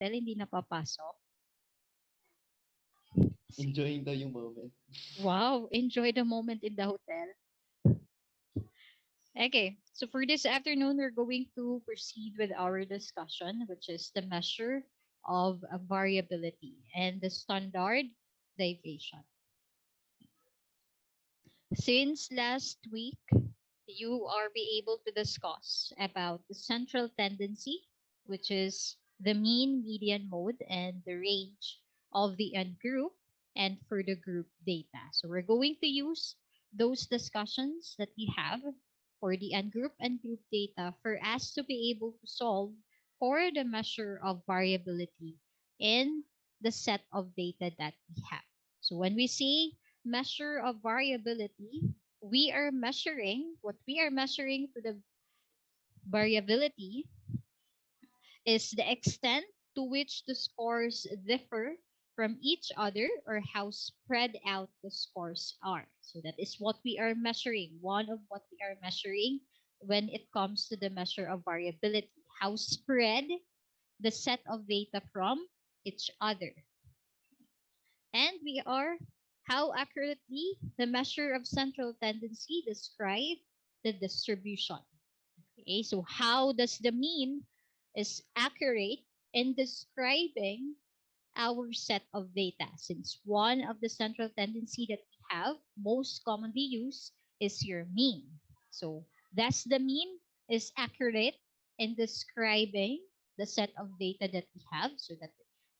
hotel, hindi napapasok. Enjoying daw yung moment. Wow, enjoy the moment in the hotel. Okay, so for this afternoon, we're going to proceed with our discussion, which is the measure of a variability and the standard deviation. Since last week, you are be able to discuss about the central tendency, which is the mean, median, mode, and the range of the n group and for the group data. So we're going to use those discussions that we have for the n group and group data for us to be able to solve for the measure of variability in the set of data that we have. So when we say measure of variability, what we are measuring to the variability is the extent to which the scores differ from each other or how spread out the scores are. So that is what we are measuring. One of what we are measuring when it comes to the measure of variability, how spread the set of data from each other. And we are how accurately the measure of central tendency describe the distribution. Okay, so how does the mean is accurate in describing our set of data, since one of the central tendency that we have most commonly used is your mean. So thus the mean is accurate in describing the set of data that we have, so that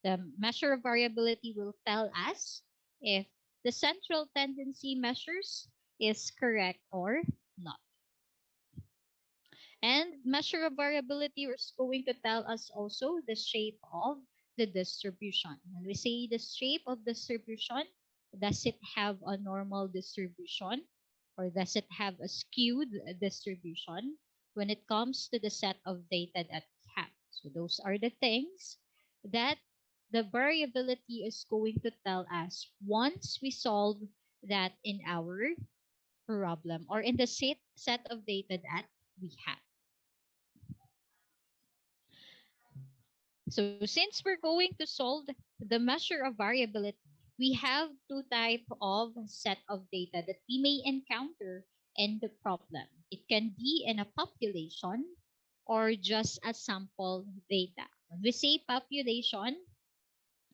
the measure of variability will tell us if the central tendency measures is correct or not. And measure of variability is going to tell us also the shape of the distribution. When we say the shape of distribution, does it have a normal distribution or does it have a skewed distribution when it comes to the set of data that we have? So those are the things that the variability is going to tell us once we solve that in our problem or in the set of data that we have. So since we're going to solve the measure of variability, we have two type of set of data that we may encounter in the problem. It can be in a population or just a sample data. When we say population,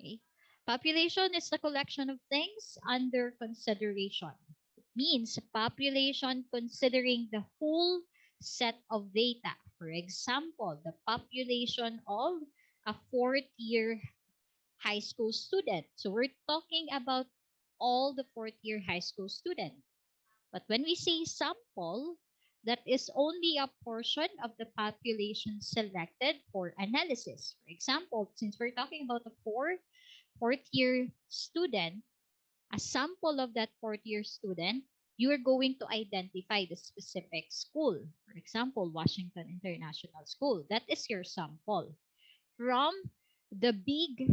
okay, population is the collection of things under consideration. It means population considering the whole set of data. For example, the population of a fourth year high school student. So we're talking about all the fourth year high school student. But when we say sample, that is only a portion of the population selected for analysis. For example, since we're talking about a fourth year student, a sample of that fourth year student, you are going to identify the specific school. For example, Washington International School. That is your sample. From the big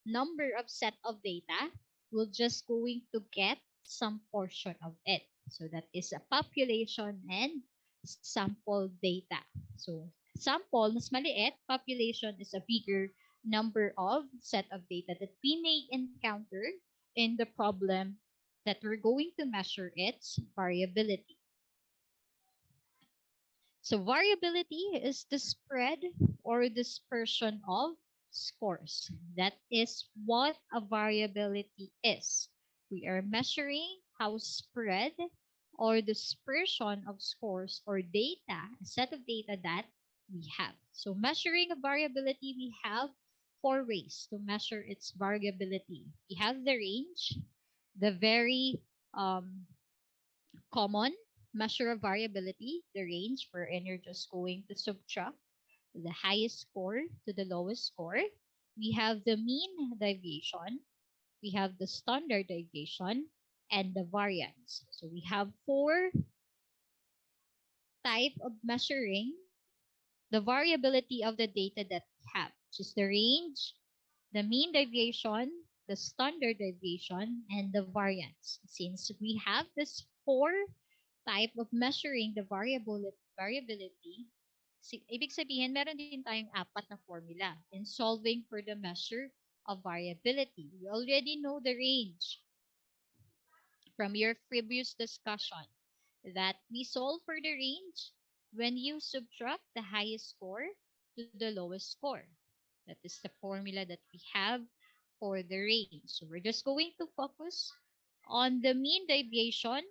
number of set of data, we're just going to get some portion of it. So that is a population and sample data. So sample, mas maliit, population is a bigger number of set of data that we may encounter in the problem that we're going to measure its variability. So variability is the spread or dispersion of scores. That is what a variability is. We are measuring how spread or dispersion of scores or data, a set of data that we have. So measuring a variability, we have four ways to measure its variability. We have the range, the very common measure of variability, the range wherein you're just going to subtract the highest score to the lowest score. We have the mean deviation, we have the standard deviation, and the variance. So we have four type of measuring the variability of the data that we have, which is the range, the mean deviation, the standard deviation, and the variance. Since we have this four type of measuring the variability, Ibig sabihin, meron din tayong apat na formula in solving for the measure of variability. We already know the range from your previous discussion that we solve for the range when you subtract the highest score to the lowest score. That is the formula that we have for the range. So we're just going to focus on the mean deviation,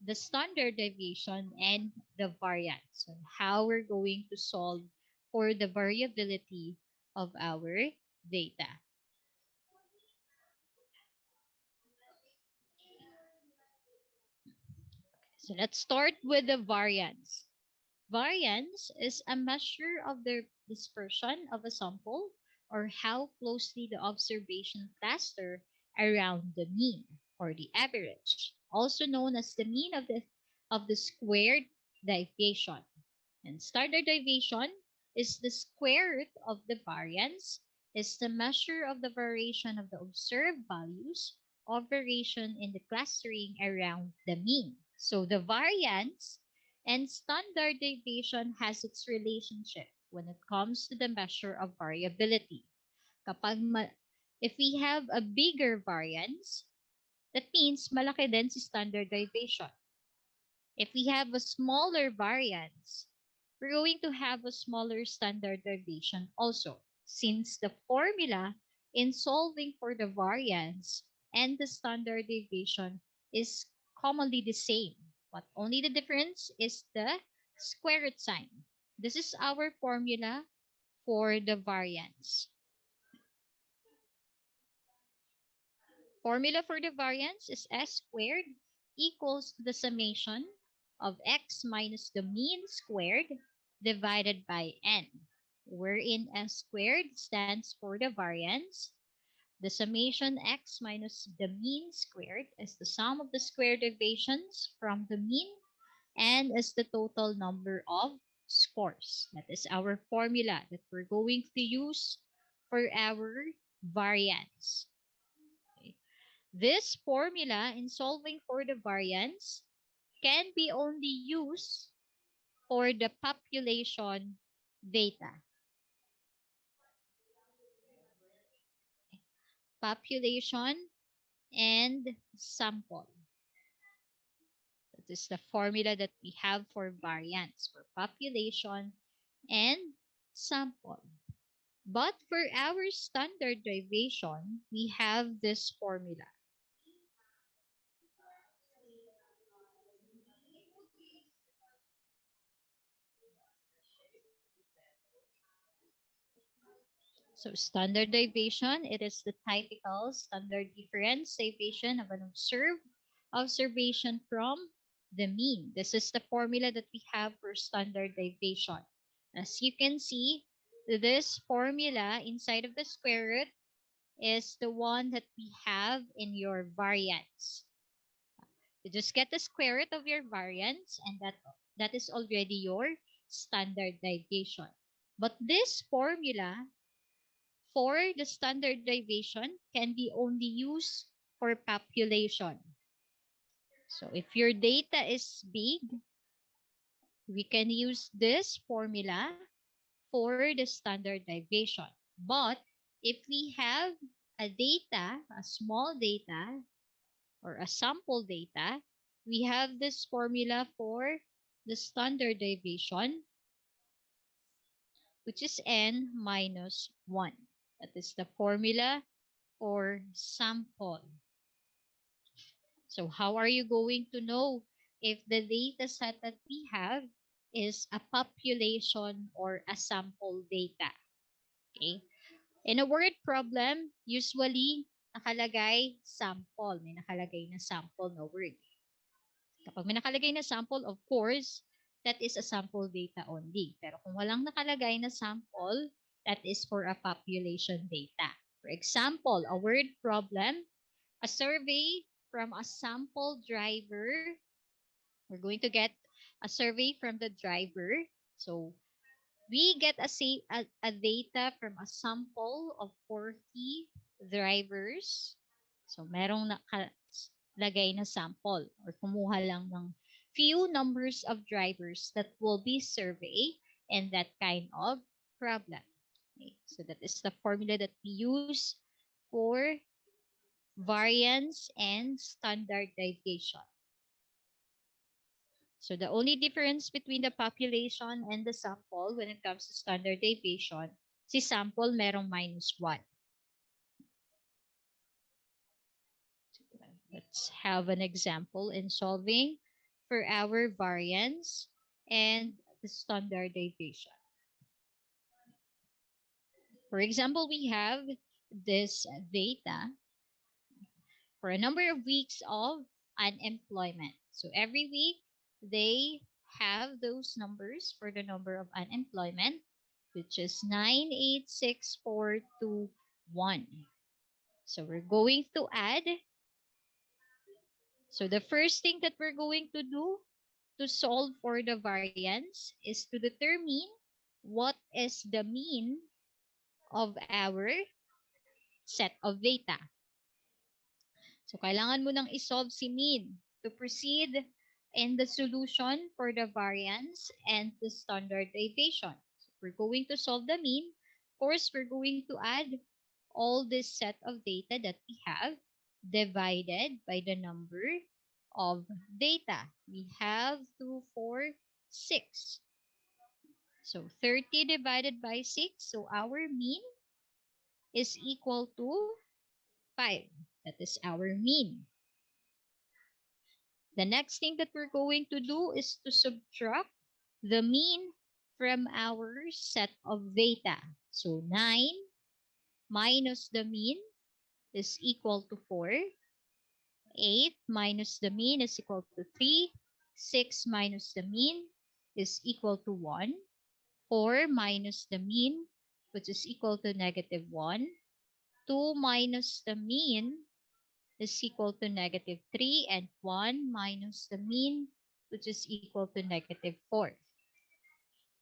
the standard deviation, and the variance, and how we're going to solve for the variability of our data. So let's start with the variance. Variance is a measure of the dispersion of a sample or how closely the observation cluster around the mean or the average, also known as the mean of the squared deviation. And standard deviation is the square root of the variance, is the measure of the variation of the observed values of variation in the clustering around the mean. So the variance and standard deviation has its relationship when it comes to the measure of variability. Kapag if we have a bigger variance, that means malaki din si standard deviation. If we have a smaller variance, we're going to have a smaller standard deviation also, since the formula in solving for the variance and the standard deviation is commonly the same, but only the difference is the square root sign. This is our formula for the variance. Formula for the variance is s squared equals to the summation of x minus the mean squared divided by n, wherein s squared stands for the variance. The summation x minus the mean squared is the sum of the square deviations from the mean and is the total number of scores. That is our formula that we're going to use for our variance. Okay. This formula in solving for the variance can be only used for the population data. Population and sample. That is the formula that we have for variance for population and sample. But for our standard deviation, we have this formula. So standard deviation, it is the typical standard difference deviation of an observed observation from the mean. This is the formula that we have for standard deviation. As you can see, this formula inside of the square root is the one that we have in your variance. You just get the square root of your variance and that is already your standard deviation. But this formula for the standard deviation can be only used for population. So if your data is big, we can use this formula for the standard deviation. But if we have a data, a small data, or a sample data, we have this formula for the standard deviation, which is n minus 1. That is the formula for sample. So how are you going to know if the data set that we have is a population or a sample data? Okay? In a word problem, usually nakalagay sample. May nakalagay na sample na word. Kapag may nakalagay na sample, of course, that is a sample data only. Pero kung walang nakalagay na sample, that is for a population data. For example, a word problem, a survey from a sample driver. We're going to get a survey from the driver. So we get a data from a sample of 40 drivers. So merong nakalagay na sample or kumuha lang ng few numbers of drivers that will be surveyed in that kind of problem. Okay, so that is the formula that we use for variance and standard deviation. So the only difference between the population and the sample when it comes to standard deviation, si sample merong -1. Let's have an example in solving for our variance and the standard deviation. For example, we have this data for a number of weeks of unemployment. So every week, they have those numbers for the number of unemployment, which is 986421. So we're going to add. So the first thing that we're going to do to solve for the variance is to determine what is the mean of our set of data. So, kailangan mo nang isolve si mean to proceed in the solution for the variance and the standard deviation. So, we're going to solve the mean. Of course, we're going to add all this set of data that we have divided by the number of data. We have 2, 4, 6. So 30 divided by 6. So our mean is equal to 5. That is our mean. The next thing that we're going to do is to subtract the mean from our set of data. So 9 minus the mean is equal to 4. 8 minus the mean is equal to 3. 6 minus the mean is equal to 1. 4 minus the mean, which is equal to -1. 2 minus the mean is equal to -3. And 1 minus the mean, which is equal to -4.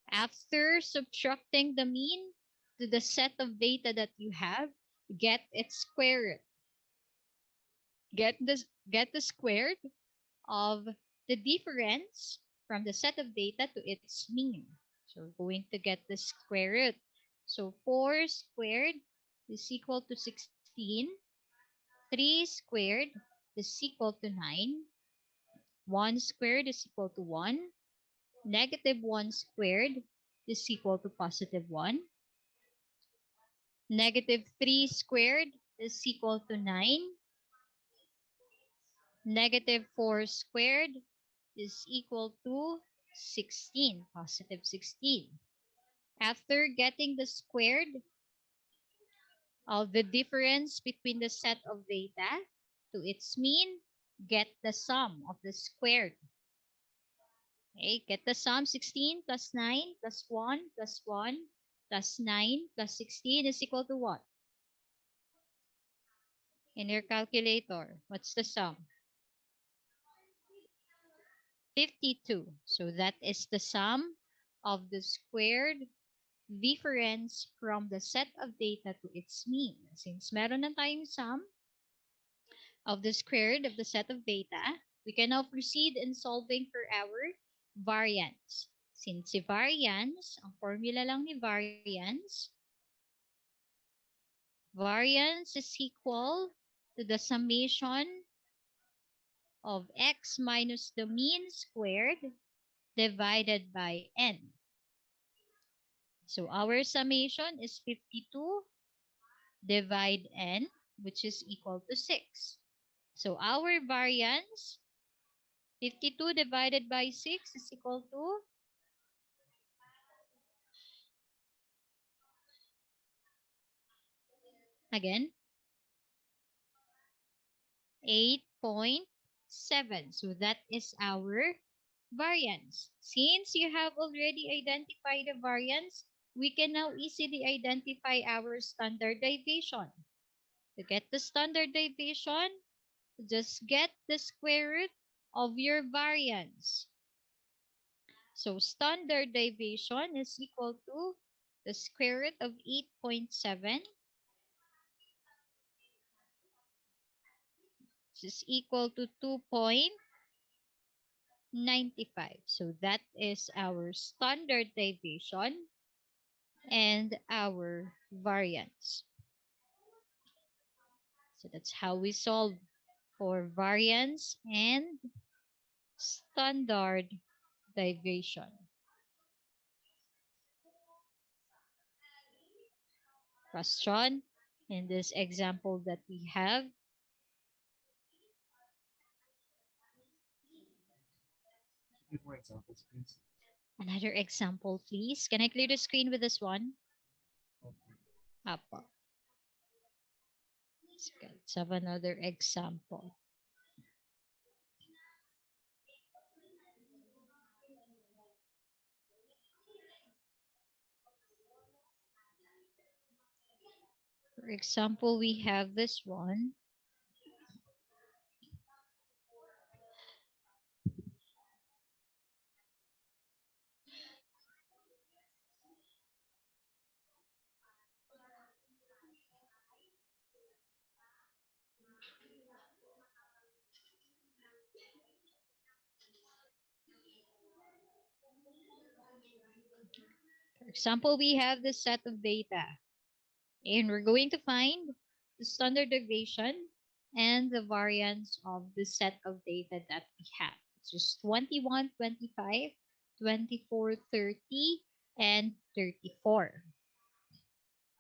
After subtracting the mean to the set of data that you have, get its square root. Get the square root of the difference from the set of data to its mean. So we're going to get the square root. So 4 squared is equal to 16. 3 squared is equal to 9. 1 squared is equal to 1. -1 squared is equal to +1. -3 squared is equal to 9. -4 squared is equal to 16, +16. After getting the squared of the difference between the set of data to its mean, get the sum of the squared. Okay, get the sum. 16 plus 9 plus 1 plus 1 plus 9 plus 16 is equal to what? In your calculator, what's the sum? 52. So that is the sum of the squared difference from the set of data to its mean. Since meron na tayong sum of the squared of the set of data, we can now proceed in solving for our variance. Since si variance, ang formula lang ni variance is equal to the summation of x minus the mean squared divided by n. So our summation is 52 divide n, which is equal to 6. So our variance, 52 divided by 6 is equal to, again, 8.7. So that is our variance. Since you have already identified the variance, we can now easily identify our standard deviation. To get the standard deviation, just get the square root of your variance. So standard deviation is equal to the square root of 8.7, which is equal to 2.9. 95. So that is our standard deviation and our variance. So that's how we solve for variance and standard deviation. Question in this example that we have. Give more examples, please. Another example, please. Can I clear the screen with this one? Okay. Apo. Let's have another example. For example, we have this one. For example, we have this set of data, and we're going to find the standard deviation and the variance of the set of data that we have. It's just 21, 25, 24, 30, and 34.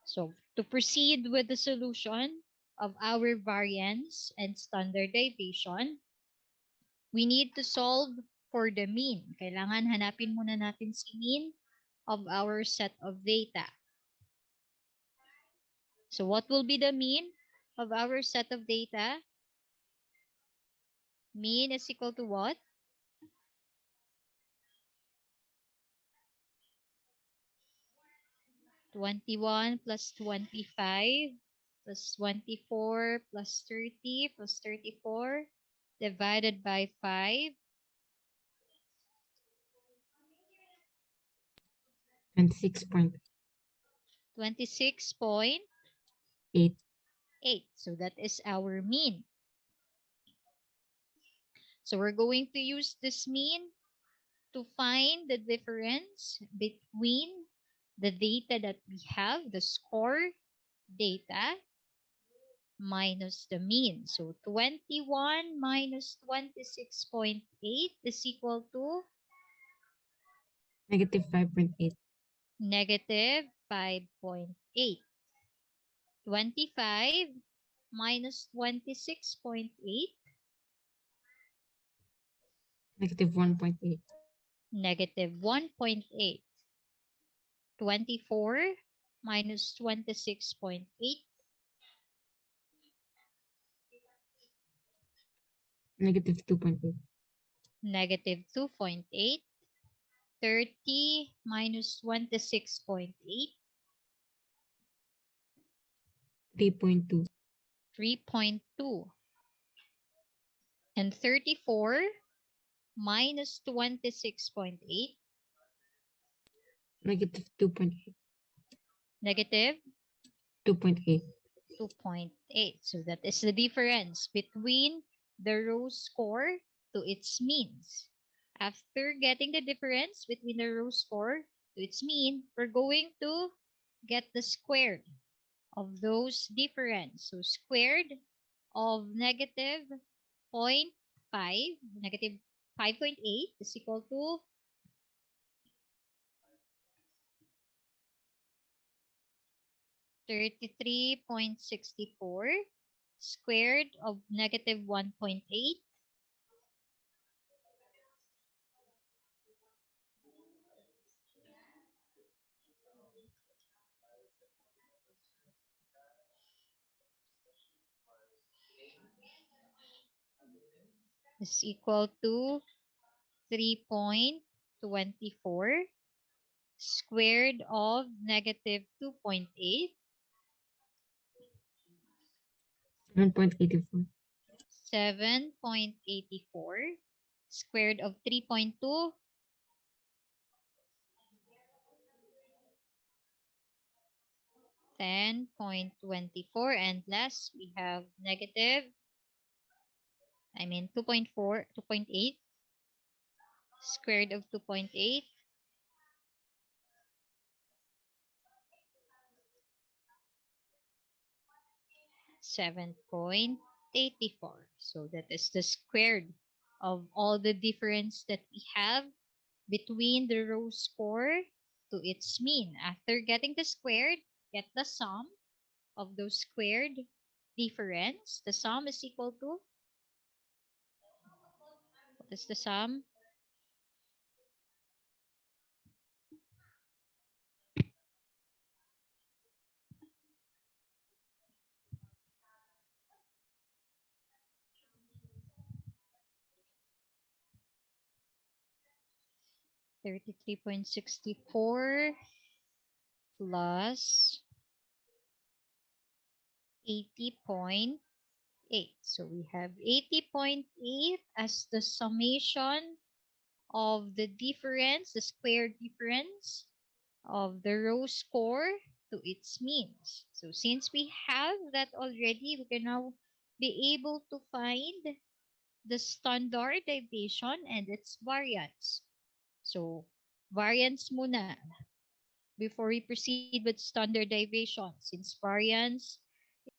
So to proceed with the solution of our variance and standard deviation, we need to solve for the mean. Kailangan hanapin muna natin si mean of our set of data. So what will be the mean of our set of data? Mean is equal to what? Twenty-one plus 25 plus 24 plus 30 plus 34 divided by 5. 26.8. 26.8. So that is our mean. So we're going to use this mean to find the difference between the data that we have, the score data, minus the mean. So 21 minus 26.8 is equal to Negative 5.8. negative 5.8. 25 minus 26.8, Negative 1.8. negative 1.8. 24 minus 26.8, Negative 2.8. negative 2.8. 30 minus 26.8, 3.2. 3.2. And 34 minus 26.8, Negative 2.8. negative 2.8. 2.8. So that is the difference between the row score to its means. After getting the difference between the row score to its mean, we're going to get the squared of those difference. So squared of negative 0.5, negative 5.8 is equal to 33.64. Squared of negative 1.8 is equal to 3.24. Squared of negative 2.8, 7.84. 7.84. Squared of 3.2, 10.24. And last, we have negative, 2.4, 2.8. Square root of 2.8. 7.84. So that is the squared of all the difference that we have between the row score to its mean. After getting the squared, get the sum of those squared difference. The sum is equal to, what is the sum? 33.64 plus 80.8. So we have 80.8 as the summation of the difference, the square difference of the row score to its means. So since we have that already, we can now be able to find the standard deviation and its variance. So variance muna before we proceed with standard deviation. Since variance